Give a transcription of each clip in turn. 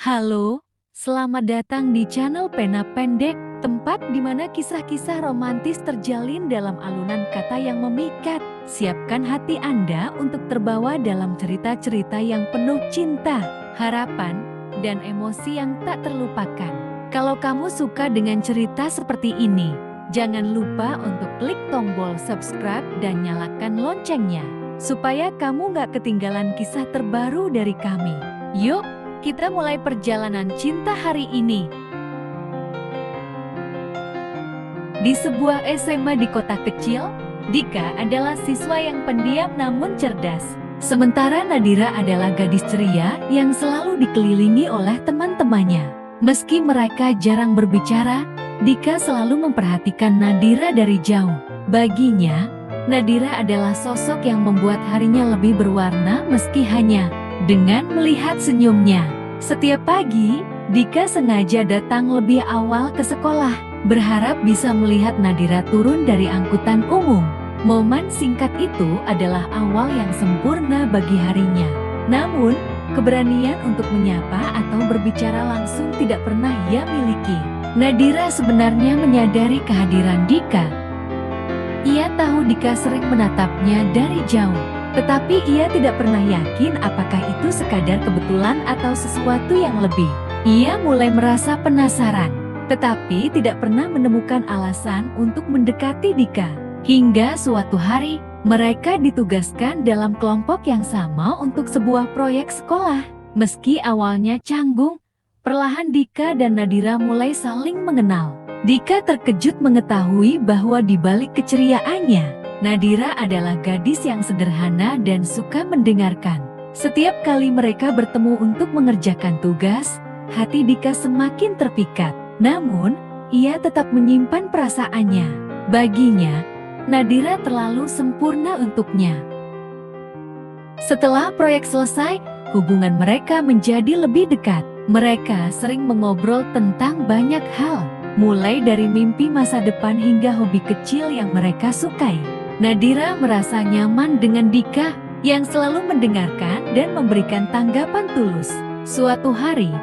Halo, selamat datang di channel Pena Pendek, tempat di mana kisah-kisah romantis terjalin dalam alunan kata yang memikat. Siapkan hati Anda untuk terbawa dalam cerita-cerita yang penuh cinta, harapan, dan emosi yang tak terlupakan. Kalau kamu suka dengan cerita seperti ini, jangan lupa untuk klik tombol subscribe dan nyalakan loncengnya, supaya kamu gak ketinggalan kisah terbaru dari kami. Yuk! Kita mulai perjalanan cinta hari ini. Di sebuah SMA di kota kecil, Dika adalah siswa yang pendiam namun cerdas. Sementara Nadira adalah gadis ceria yang selalu dikelilingi oleh teman-temannya. Meski mereka jarang berbicara, Dika selalu memperhatikan Nadira dari jauh. Baginya, Nadira adalah sosok yang membuat harinya lebih berwarna meski hanya dengan melihat senyumnya. Setiap pagi, Dika sengaja datang lebih awal ke sekolah, berharap bisa melihat Nadira turun dari angkutan umum. Momen singkat itu adalah awal yang sempurna bagi harinya. Namun, keberanian untuk menyapa atau berbicara langsung tidak pernah ia miliki. Nadira sebenarnya menyadari kehadiran Dika. Ia tahu Dika sering menatapnya dari jauh. Tetapi ia tidak pernah yakin apakah itu sekadar kebetulan atau sesuatu yang lebih. Ia mulai merasa penasaran, tetapi tidak pernah menemukan alasan untuk mendekati Dika. Hingga suatu hari, mereka ditugaskan dalam kelompok yang sama untuk sebuah proyek sekolah. Meski awalnya canggung, perlahan Dika dan Nadira mulai saling mengenal. Dika terkejut mengetahui bahwa di balik keceriaannya, Nadira adalah gadis yang sederhana dan suka mendengarkan. Setiap kali mereka bertemu untuk mengerjakan tugas, hati Dika semakin terpikat. Namun, ia tetap menyimpan perasaannya. Baginya, Nadira terlalu sempurna untuknya. Setelah proyek selesai, hubungan mereka menjadi lebih dekat. Mereka sering mengobrol tentang banyak hal, mulai dari mimpi masa depan hingga hobi kecil yang mereka sukai. Nadira merasa nyaman dengan Dika yang selalu mendengarkan dan memberikan tanggapan tulus. Suatu hari,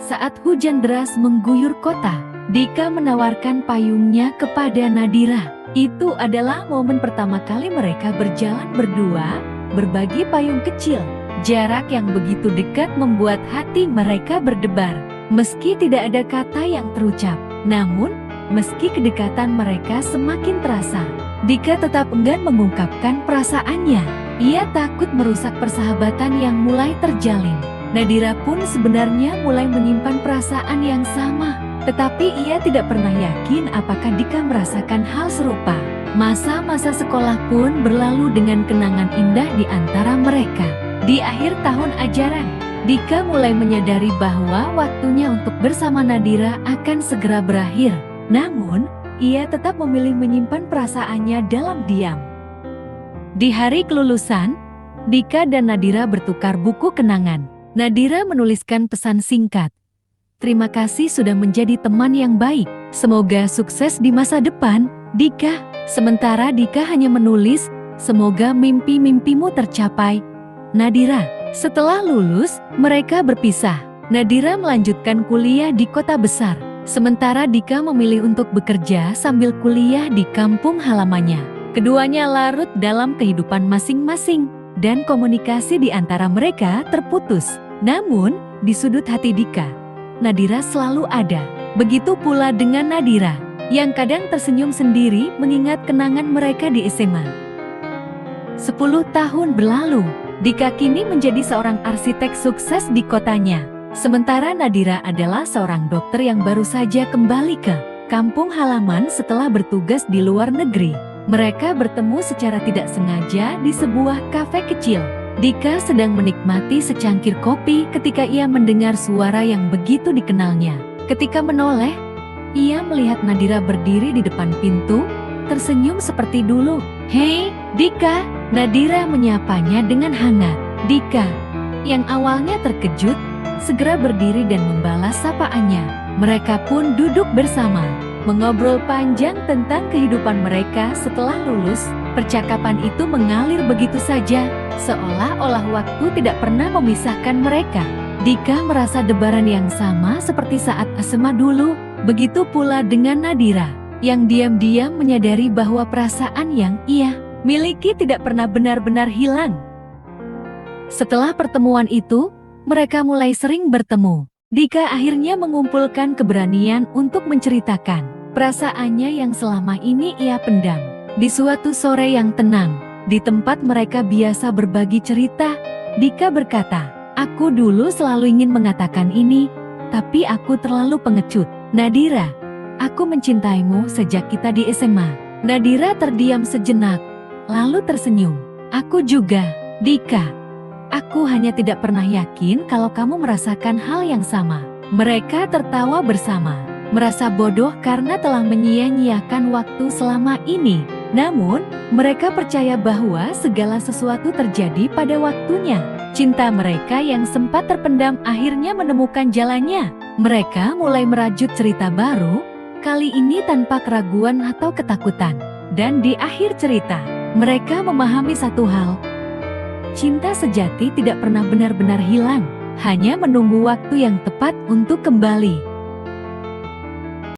saat hujan deras mengguyur kota, Dika menawarkan payungnya kepada Nadira. Itu adalah momen pertama kali mereka berjalan berdua, berbagi payung kecil. Jarak yang begitu dekat membuat hati mereka berdebar. Meski tidak ada kata yang terucap, namun meski kedekatan mereka semakin terasa, Dika tetap enggan mengungkapkan perasaannya. Ia takut merusak persahabatan yang mulai terjalin. Nadira pun sebenarnya mulai menyimpan perasaan yang sama, tetapi ia tidak pernah yakin apakah Dika merasakan hal serupa. Masa-masa sekolah pun berlalu dengan kenangan indah di antara mereka. Di akhir tahun ajaran, Dika mulai menyadari bahwa waktunya untuk bersama Nadira akan segera berakhir. Namun, ia tetap memilih menyimpan perasaannya dalam diam. Di hari kelulusan, Dika dan Nadira bertukar buku kenangan. Nadira menuliskan pesan singkat. "Terima kasih sudah menjadi teman yang baik. Semoga sukses di masa depan, Dika." Sementara Dika hanya menulis, "Semoga mimpi-mimpimu tercapai, Nadira." Setelah lulus, mereka berpisah. Nadira melanjutkan kuliah di kota besar. Sementara Dika memilih untuk bekerja sambil kuliah di kampung halamannya. Keduanya larut dalam kehidupan masing-masing, dan komunikasi di antara mereka terputus. Namun, di sudut hati Dika, Nadira selalu ada. Begitu pula dengan Nadira, yang kadang tersenyum sendiri mengingat kenangan mereka di SMA. 10 tahun berlalu, Dika kini menjadi seorang arsitek sukses di kotanya. Sementara Nadira adalah seorang dokter yang baru saja kembali ke kampung halaman setelah bertugas di luar negeri. Mereka bertemu secara tidak sengaja di sebuah kafe kecil. Dika sedang menikmati secangkir kopi ketika ia mendengar suara yang begitu dikenalnya. Ketika menoleh, ia melihat Nadira berdiri di depan pintu, tersenyum seperti dulu. "Hei, Dika!" Nadira menyapanya dengan hangat. Dika, yang awalnya terkejut, segera berdiri dan membalas sapaannya. Mereka pun duduk bersama, mengobrol panjang tentang kehidupan mereka setelah lulus. Percakapan itu mengalir begitu saja, seolah-olah waktu tidak pernah memisahkan mereka. Dika merasa debaran yang sama seperti saat Asma dulu, begitu pula dengan Nadira, yang diam-diam menyadari bahwa perasaan yang ia miliki tidak pernah benar-benar hilang. Setelah pertemuan itu, mereka mulai sering bertemu. Dika akhirnya mengumpulkan keberanian untuk menceritakan perasaannya yang selama ini ia pendam. Di suatu sore yang tenang, di tempat mereka biasa berbagi cerita, Dika berkata, "Aku dulu selalu ingin mengatakan ini, tapi aku terlalu pengecut. Nadira, aku mencintaimu sejak kita di SMA." Nadira terdiam sejenak, lalu tersenyum. "Aku juga, Dika. Aku hanya tidak pernah yakin kalau kamu merasakan hal yang sama." Mereka tertawa bersama, merasa bodoh karena telah menyia-nyiakan waktu selama ini. Namun, mereka percaya bahwa segala sesuatu terjadi pada waktunya. Cinta mereka yang sempat terpendam akhirnya menemukan jalannya. Mereka mulai merajut cerita baru, kali ini tanpa keraguan atau ketakutan. Dan di akhir cerita, mereka memahami satu hal. Cinta sejati tidak pernah benar-benar hilang, hanya menunggu waktu yang tepat untuk kembali.